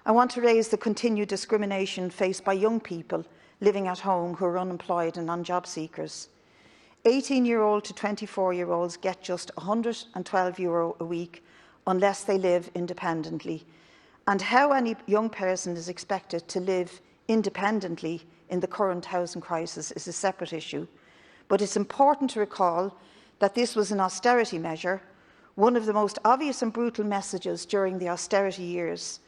I want to raise the continued discrimination faced by young people living at home who are unemployed and on job seekers. 18-year-old to 24-year-olds get just €112 a week unless they live independently. And how any young person is expected to live independently in the current housing crisis is a separate issue. But it's important to recall that this was an austerity measure, one of the most obvious and brutal messages during the austerity years,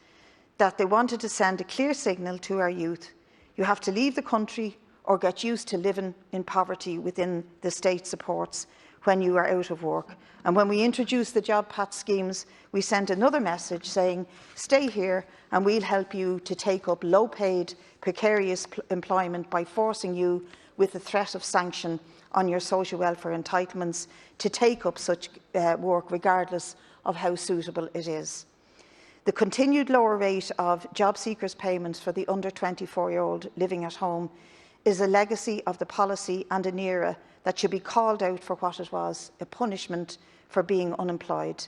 that they wanted to send a clear signal to our youth: you have to leave the country or get used to living in poverty within the state supports when you are out of work. And when we introduced the Job Patch schemes, we sent another message saying, stay here and we'll help you to take up low-paid, precarious employment by forcing you, with the threat of sanction on your social welfare entitlements, to take up such work regardless of how suitable it is. The continued lower rate of job seekers' payments for the under 24-year-old living at home is a legacy of the policy and an era that should be called out for what it was: a punishment for being unemployed.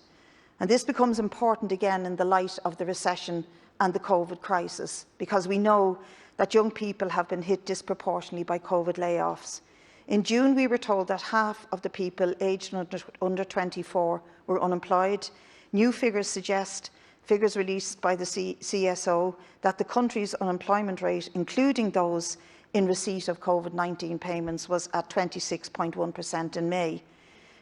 And this becomes important again in the light of the recession and the COVID crisis, because we know that young people have been hit disproportionately by COVID layoffs. In June, we were told that half of the people aged under 24 were unemployed. New figures suggest, figures released by the CSO, that the country's unemployment rate, including those in receipt of COVID-19 payments, was at 26.1% in May.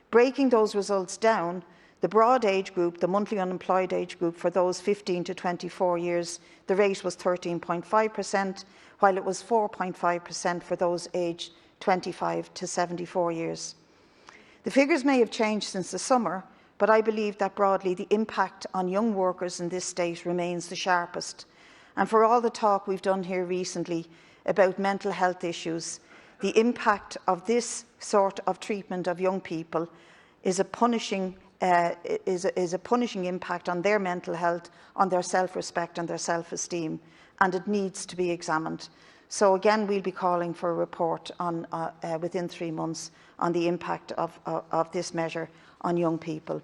Breaking those results down, the broad age group, the monthly unemployed age group for those 15 to 24 years, the rate was 13.5%, while it was 4.5% for those aged 25 to 74 years. The figures may have changed since the summer, but I believe that broadly the impact on young workers in this state remains the sharpest. And for all the talk we've done here recently about mental health issues, the impact of this sort of treatment of young people is a punishing impact on their mental health, on their self-respect and their self-esteem, and it needs to be examined. So again, we'll be calling for a report on, within 3 months on the impact of this measure on young people.